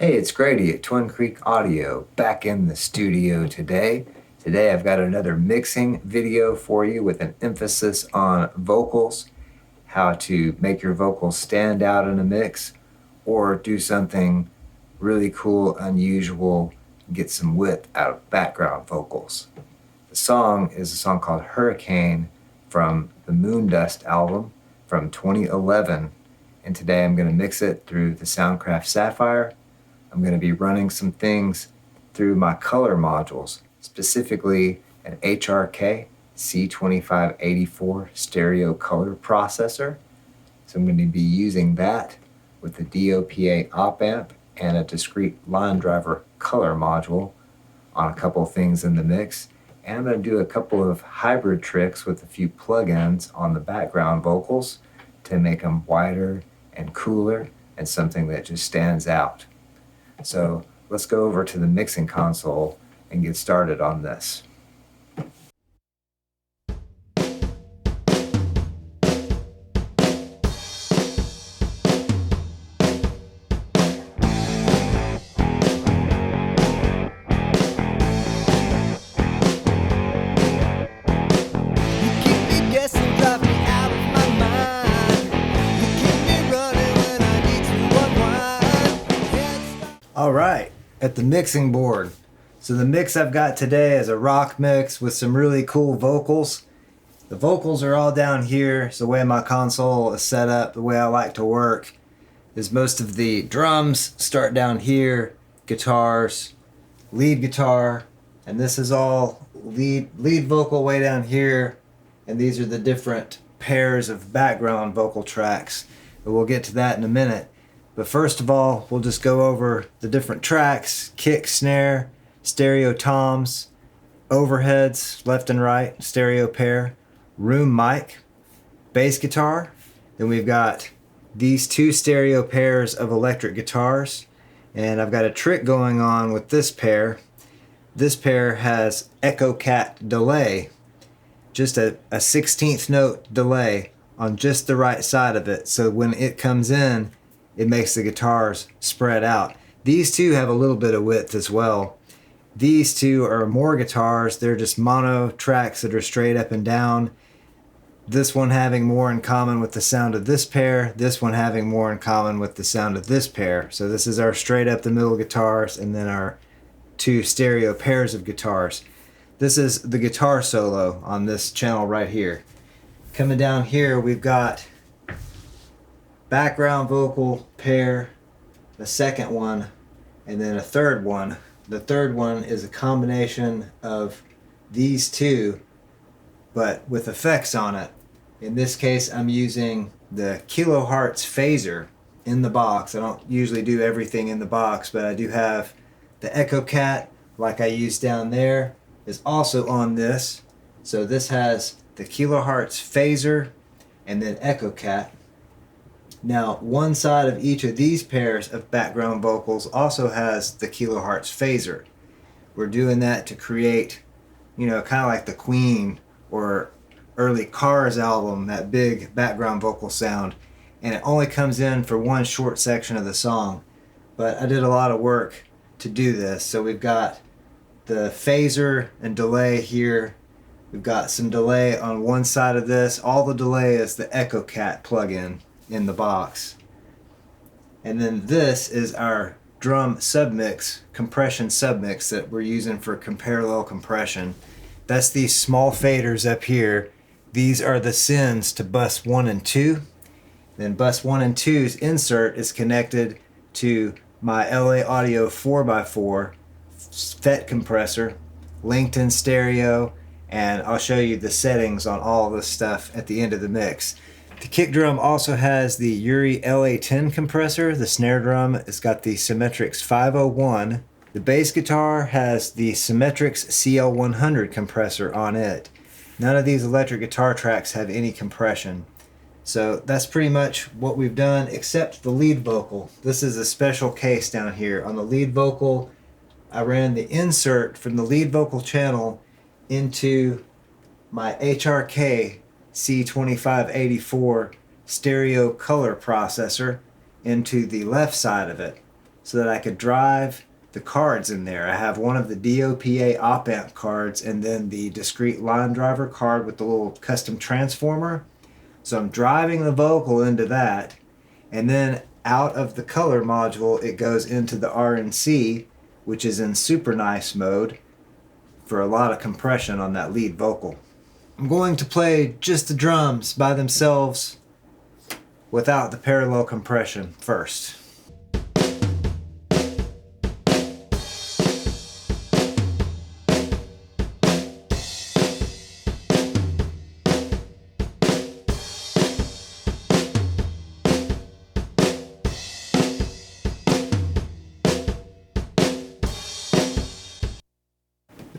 Hey, it's Grady at Twin Creek Audio, back in the studio today. Today I've got another mixing video for you with an emphasis on vocals, how to make your vocals stand out in a mix, or do something really cool, unusual, get some width out of background vocals. The song is a song called Hurricane from the Moondust album from 2011, and today I'm going to mix it through the Soundcraft Sapphire. I'm going to be running some things through my color modules, specifically an HRK C2584 stereo color processor. So I'm going to be using that with the DOPA op amp and a Discreet line driver color module on a couple things in the mix. And I'm going to do a couple of hybrid tricks with a few plugins on the background vocals to make them wider and cooler and something that just stands out. So let's go over to the mixing console and get started on this. Alright, at the mixing board. So the mix I've got today is a rock mix with some really cool vocals. The vocals are all down here, so the way my console is set up, the way I like to work, is most of the drums start down here, guitars, lead guitar, and this is all lead vocal way down here, and these are the different pairs of background vocal tracks. But we'll get to that in a minute. But first of all, we'll just go over the different tracks: kick, snare, stereo toms, overheads, left and right, stereo pair, room mic, bass guitar. Then we've got these two stereo pairs of electric guitars. And I've got a trick going on with this pair. This pair has Echo Cat delay, just a 16th note delay on just the right side of it. So when it comes in, it makes the guitars spread out. These two have a little bit of width as well. These two are more guitars. They're just mono tracks that are straight up and down. This one having more in common with the sound of this pair. This one having more in common with the sound of this pair. So this is our straight up the middle guitars and then our two stereo pairs of guitars. This is the guitar solo on this channel right here. Coming down here, we've got background vocal pair, the second one, and then a third one. The third one is a combination of these two, but with effects on it. In this case, I'm using the kilohertz phaser in the box. I don't usually do everything in the box, but I do have the Echo Cat, like I used down there, is also on this. So this has the kilohertz phaser and then Echo Cat. Now, one side of each of these pairs of background vocals also has the kilohertz phaser. We're doing that to create, kind of like the Queen or early Cars album, that big background vocal sound. And it only comes in for one short section of the song. But I did a lot of work to do this. So we've got the phaser and delay here. We've got some delay on one side of this. All the delay is the Echo Cat plugin in the box. And then this is our drum submix, compression submix that we're using for parallel compression. That's these small faders up here. These are the sends to bus 1 and 2. Then bus 1 and 2's insert is connected to my LA Audio 4x4 FET compressor, linked in stereo, and I'll show you the settings on all this stuff at the end of the mix. The kick drum also has the Uri LA10 compressor. The snare drum has got the Symmetrix 501. The bass guitar has the Symmetrix CL100 compressor on it. None of these electric guitar tracks have any compression. So that's pretty much what we've done, except the lead vocal. This is a special case down here. On the lead vocal, I ran the insert from the lead vocal channel into my HRK C2584 stereo color processor into the left side of it. so that I could drive the cards in there. I have one of the DOPA op amp cards and then the Discreet line driver card with the little custom transformer. So I'm driving the vocal into that, and then out of the color module it goes into the RNC, which is in super nice mode for a lot of compression on that lead vocal. I'm going to play just the drums by themselves without the parallel compression first.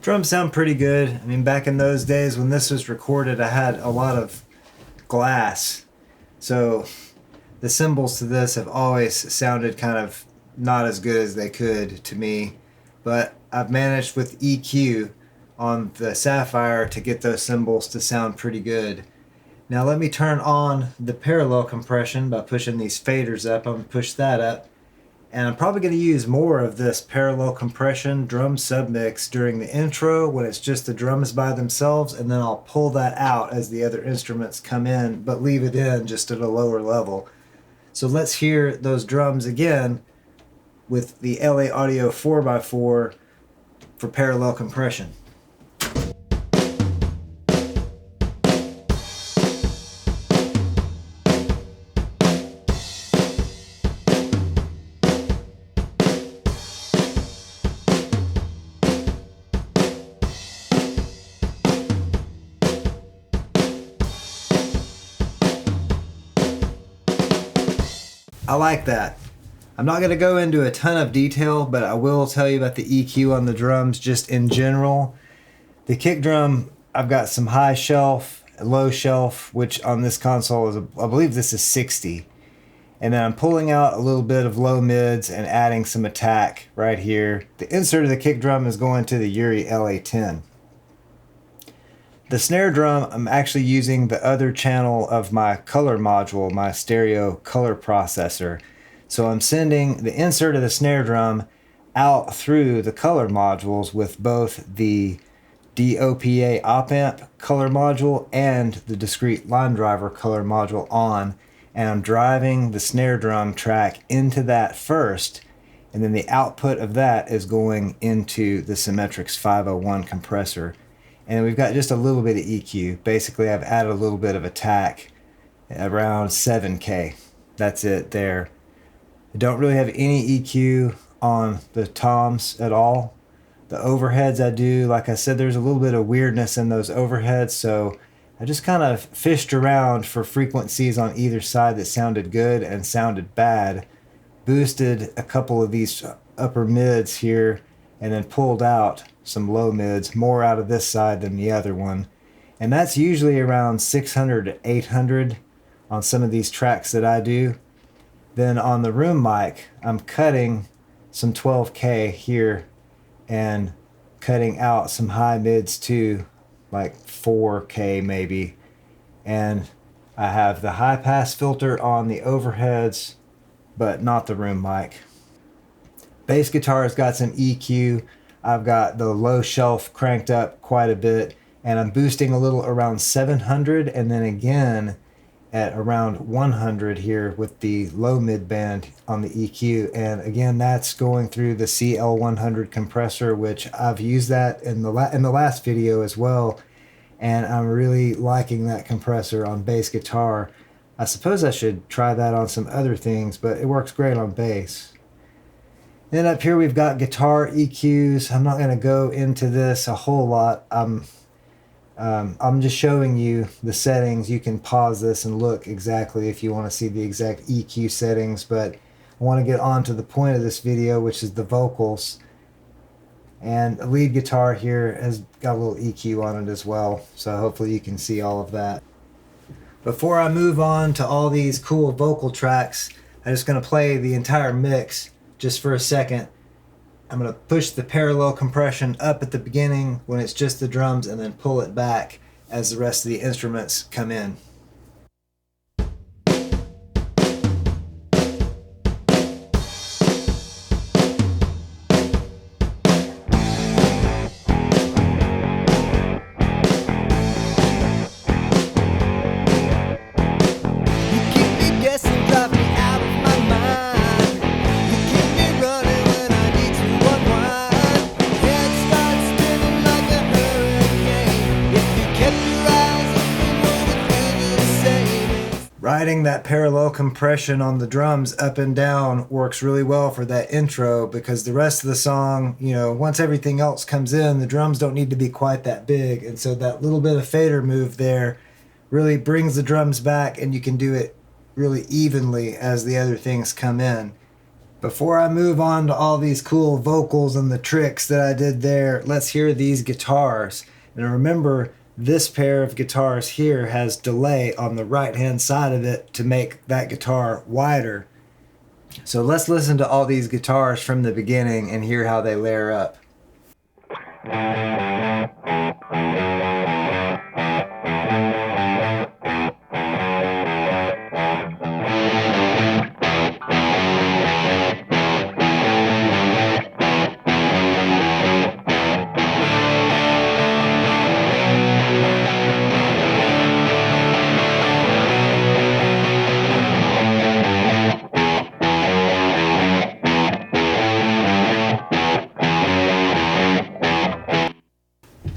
Drums sound pretty good. I mean, back in those days when this was recorded, I had a lot of glass. So the cymbals to this have always sounded kind of not as good as they could to me. But I've managed with EQ on the Sapphire to get those cymbals to sound pretty good. Now let me turn on the parallel compression by pushing these faders up. I'm going to push that up. And I'm probably going to use more of this parallel compression drum submix during the intro when it's just the drums by themselves, and then I'll pull that out as the other instruments come in, but leave it in just at a lower level. So let's hear those drums again with the LA Audio 4x4 for parallel compression. I like that. I'm not going to go into a ton of detail, but I will tell you about the EQ on the drums just in general. The kick drum, I've got some high shelf, low shelf, which on this console is, I believe this is 60. And then I'm pulling out a little bit of low mids and adding some attack right here. The insert of the kick drum is going to the Yuri LA10. The snare drum, I'm actually using the other channel of my color module, my stereo color processor. So I'm sending the insert of the snare drum out through the color modules with both the DOPA op amp color module and the Discreet line driver color module on. And I'm driving the snare drum track into that first. And then the output of that is going into the Symmetrix 501 compressor. And we've got just a little bit of EQ. Basically, I've added a little bit of attack, around 7K. That's it there. I don't really have any EQ on the toms at all. The overheads I do, like I said, there's a little bit of weirdness in those overheads, so I just kind of fished around for frequencies on either side that sounded good and sounded bad. Boosted a couple of these upper mids here, and then pulled out some low mids, more out of this side than the other one. And that's usually around 600 to 800 on some of these tracks that I do. Then on the room mic, I'm cutting some 12K here and cutting out some high mids too, like 4K maybe. And I have the high pass filter on the overheads, but not the room mic. Bass guitar has got some EQ. I've got the low shelf cranked up quite a bit, and I'm boosting a little around 700 and then again at around 100 here with the low mid band on the EQ. And again, that's going through the CL100 compressor, which I've used that in the last video as well. And I'm really liking that compressor on bass guitar. I suppose I should try that on some other things, but it works great on bass. Then up here we've got guitar EQs. I'm not going to go into this a whole lot. I'm just showing you the settings. You can pause this and look exactly if you want to see the exact EQ settings, but I want to get on to the point of this video, which is the vocals. And the lead guitar here has got a little EQ on it as well, so hopefully you can see all of that. Before I move on to all these cool vocal tracks, I'm just going to play the entire mix just for a second. I'm going to push the parallel compression up at the beginning when it's just the drums and then pull it back as the rest of the instruments come in. riding that parallel compression on the drums up and down works really well for that intro, because the rest of the song, you know, once everything else comes in, the drums don't need to be quite that big. And so that little bit of fader move there really brings the drums back, and you can do it really evenly as the other things come in. Before I move on to all these cool vocals and the tricks that I did there, let's hear these guitars. And remember, this pair of guitars here has delay on the right hand side of it to make that guitar wider. So let's listen to all these guitars from the beginning and hear how they layer up.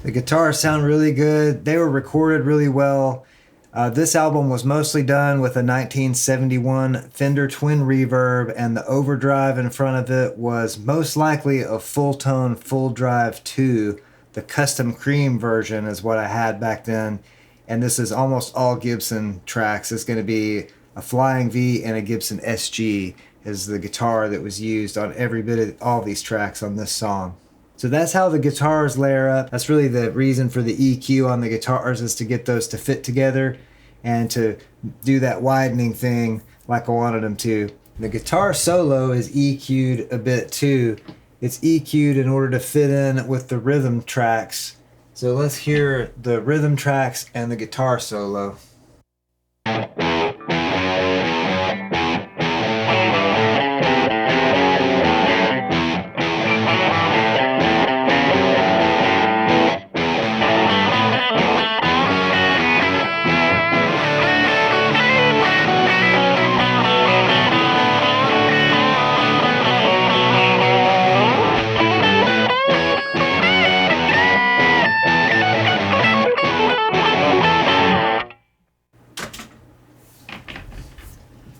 The guitars sound really good. They were recorded really well. This album was mostly done with a 1971 Fender Twin Reverb, and the overdrive in front of it was most likely a full-tone full drive 2. The custom cream version is what I had back then, and this is almost all Gibson tracks. It's going to be a Flying V and a Gibson SG is the guitar that was used on every bit of all these tracks on this song. So that's how the guitars layer up. That's really the reason for the EQ on the guitars, is to get those to fit together and to do that widening thing like I wanted them to. The guitar solo is EQ'd a bit too. It's EQ'd in order to fit in with the rhythm tracks. So let's hear the rhythm tracks and the guitar solo.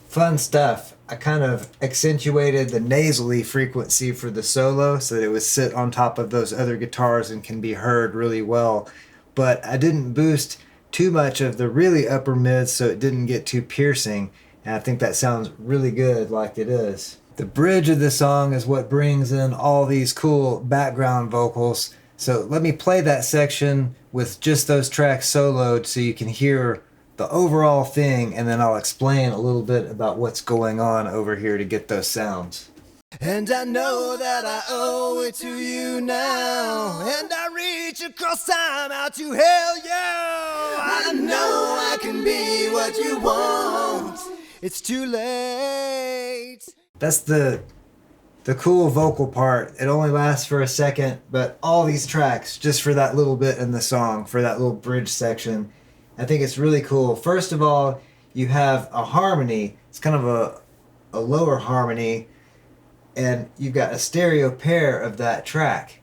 Fun stuff. I kind of accentuated the nasally frequency for the solo so that it would sit on top of those other guitars and can be heard really well. But I didn't boost too much of the really upper mids so it didn't get too piercing. And I think that sounds really good like it is. The bridge of the song is what brings in all these cool background vocals. So let me play that section with just those tracks soloed so you can hear the overall thing, and then I'll explain a little bit about what's going on over here to get those sounds. And I know that I owe it to you now, and I reach across time out to hail you. I know I can be what you want. It's too late. That's the cool vocal part. It only lasts for a second, but all these tracks just for that little bit in the song, for that little bridge section, I think it's really cool. First of all, you have a harmony. It's kind of a lower harmony, and you've got a stereo pair of that track.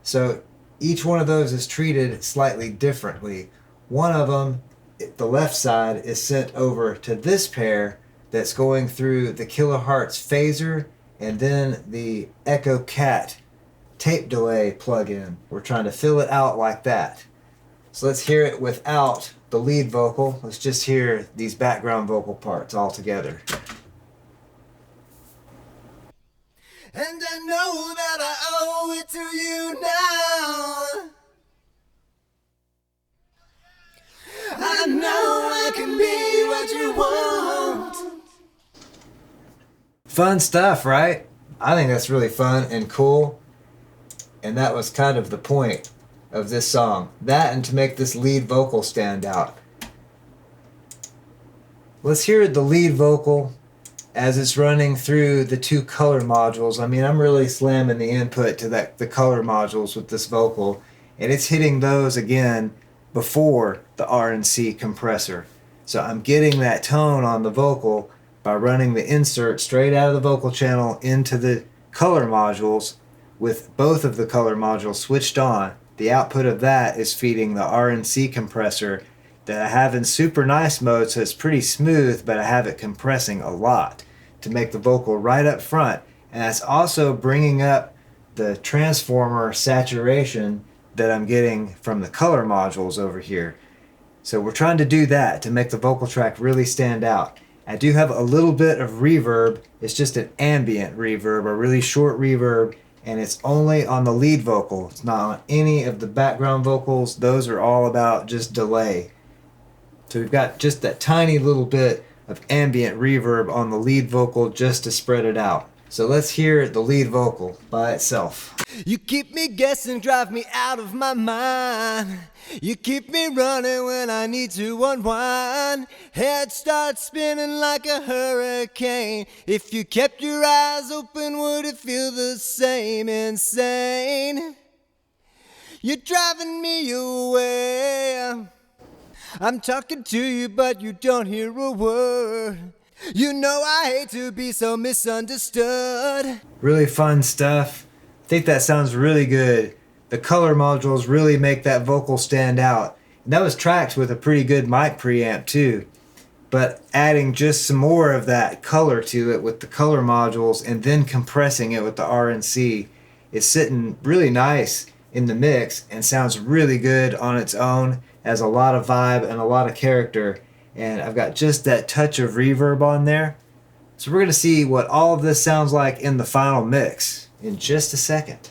So each one of those is treated slightly differently. One of them, the left side, is sent over to this pair that's going through the kilohertz phaser and then the Echo Cat tape delay plugin. We're trying to fill it out like that. So let's hear it without the lead vocal. Let's just hear these background vocal parts all together. And I know that I owe it to you now. I know I can be what you want. Fun stuff, right? I think that's really fun and cool. And that was kind of the point of this song. That, and to make this lead vocal stand out. Let's hear the lead vocal as it's running through the two color modules. I mean, I'm really slamming the input to the color modules with this vocal, and it's hitting those again before the RNC compressor. So I'm getting that tone on the vocal by running the insert straight out of the vocal channel into the color modules with both of the color modules switched on. The output of that is feeding the RNC compressor that I have in super nice mode, so it's pretty smooth, but I have it compressing a lot to make the vocal right up front. And that's also bringing up the transformer saturation that I'm getting from the color modules over here. So we're trying to do that to make the vocal track really stand out. I do have a little bit of reverb. It's just an ambient reverb, a really short reverb, and it's only on the lead vocal. It's not on any of the background vocals. Those are all about just delay. So we've got just that tiny little bit of ambient reverb on the lead vocal just to spread it out. So let's hear the lead vocal by itself. You keep me guessing, drive me out of my mind. You keep me running when I need to unwind. Head starts spinning like a hurricane. If you kept your eyes open, would it feel the same? Insane. You're driving me away. I'm talking to you, but you don't hear a word. You know I hate to be so misunderstood. Really fun stuff. I think that sounds really good. The color modules really make that vocal stand out. And that was tracked with a pretty good mic preamp too. But adding just some more of that color to it with the color modules and then compressing it with the RNC is sitting really nice in the mix and sounds really good on its own. Has a lot of vibe and a lot of character. And I've got just that touch of reverb on there. So we're going to see what all of this sounds like in the final mix in just a second.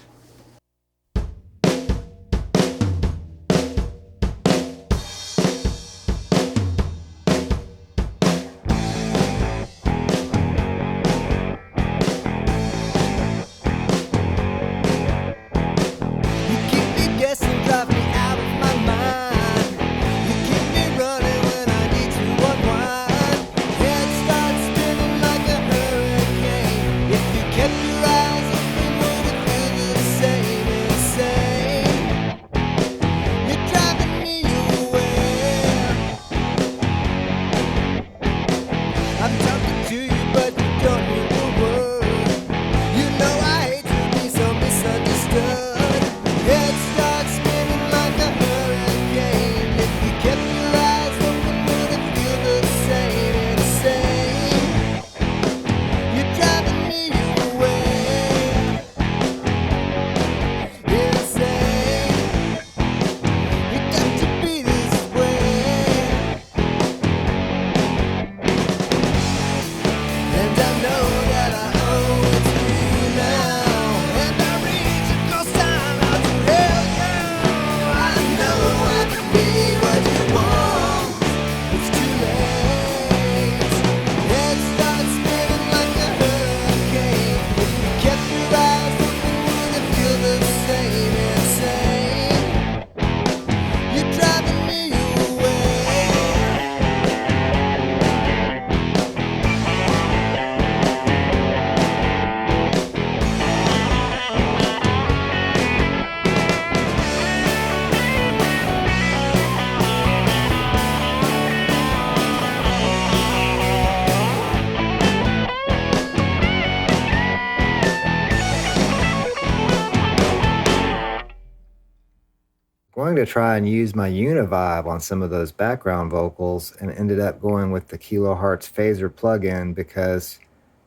Going to try and use my Univibe on some of those background vocals and ended up going with the Kilohertz phaser plugin because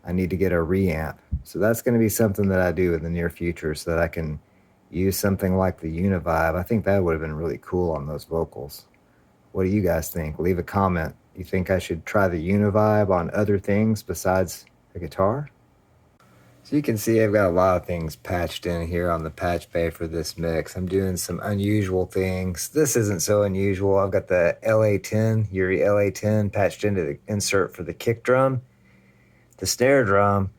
I need to get a reamp. So that's going to be something that I do in the near future so that I can use something like the Univibe. I think that would have been really cool on those vocals. What do you guys think? Leave a comment. You think I should try the Univibe on other things besides the guitar? So you can see I've got a lot of things patched in here on the patch bay for this mix. I'm doing some unusual things. This isn't so unusual. I've got the LA10, Yuri LA10 patched into the insert for the kick drum. The snare drum,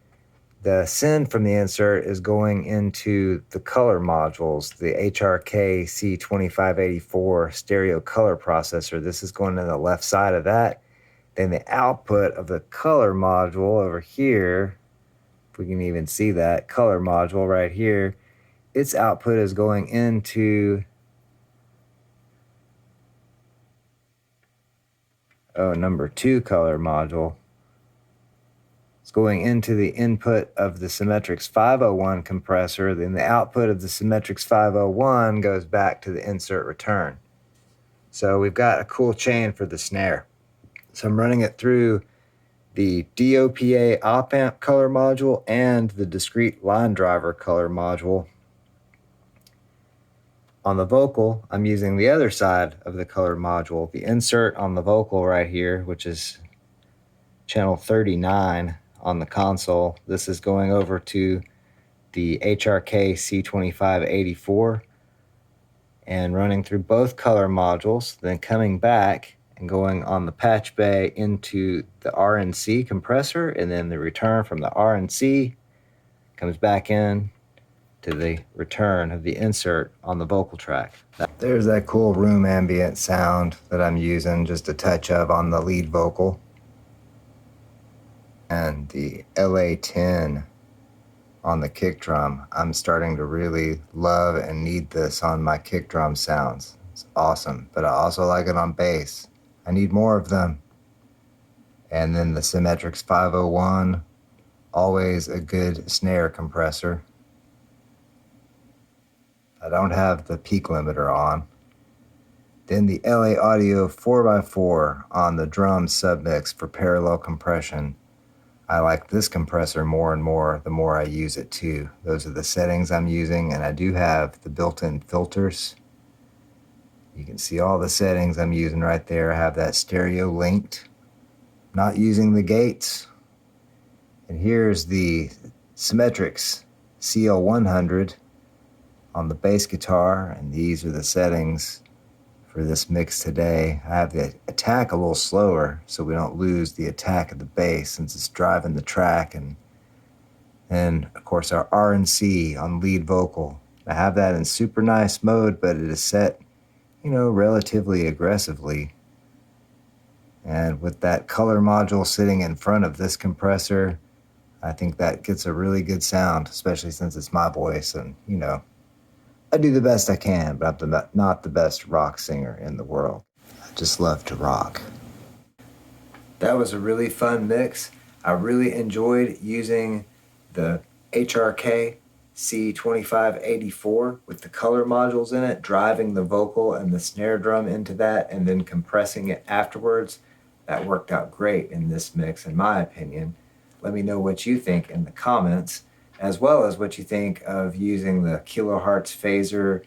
the send from the insert is going into the color modules, the HRK C2584 stereo color processor. This is going to the left side of that. Then the output of the color module over here, if we can even see that color module right here, its output is going into number 2 color module. It's going into the input of the Symmetrix 501 compressor, then the output of the Symmetrix 501 goes back to the insert return. So we've got a cool chain for the snare. So I'm running it through the DOPA op amp color module and the Discreet line driver color module. On the vocal, I'm using the other side of the color module, the insert on the vocal right here, which is channel 39 on the console. This is going over to the HRK C2584 and running through both color modules, then coming back and going on the patch bay into the RNC compressor, and then the return from the RNC comes back in to the return of the insert on the vocal track. There's that cool room ambient sound that I'm using just a touch of on the lead vocal. And the LA10 on the kick drum. I'm starting to really love and need this on my kick drum sounds. It's awesome, but I also like it on bass. I need more of them. And then the Symmetrics 501, always a good snare compressor. I don't have the peak limiter on. Then the LA Audio 4x4 on the drum submix for parallel compression. I like this compressor more and more the more I use it too. Those are the settings I'm using, and I do have the built-in filters. You can see all the settings I'm using right there. I have that stereo linked. Not using the gates. And here's the Symmetrics CL100 on the bass guitar, and these are the settings for this mix today. I have the attack a little slower so we don't lose the attack of the bass since it's driving the track, and then of course our RNC on lead vocal. I have that in super nice mode, but it is set, relatively aggressively. And with that color module sitting in front of this compressor, I think that gets a really good sound, especially since it's my voice, and I do the best I can, but I'm not the best rock singer in the world. I just love to rock. That was a really fun mix. I really enjoyed using the HRK C2584 with the color modules in it, driving the vocal and the snare drum into that, and then compressing it afterwards. That worked out great in this mix, in my opinion. Let me know what you think in the comments, as well as what you think of using the kilohertz phaser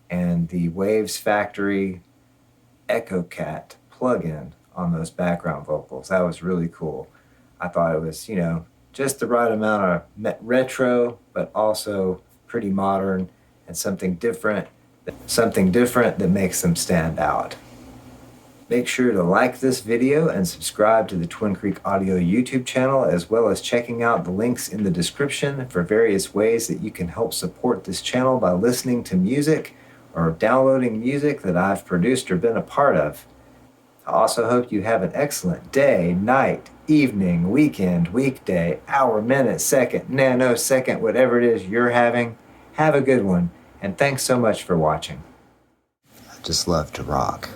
and the Waves Factory Echo Cat plugin on those background vocals. That was really cool. I thought it was, just the right amount of retro, but also pretty modern, and something different that makes them stand out. Make sure to like this video and subscribe to the Twin Creek Audio YouTube channel, as well as checking out the links in the description for various ways that you can help support this channel by listening to music or downloading music that I've produced or been a part of. I also hope you have an excellent day, night, evening, weekend, weekday, hour, minute, second, nanosecond, whatever it is you're having. Have a good one, and thanks so much for watching. I just love to rock.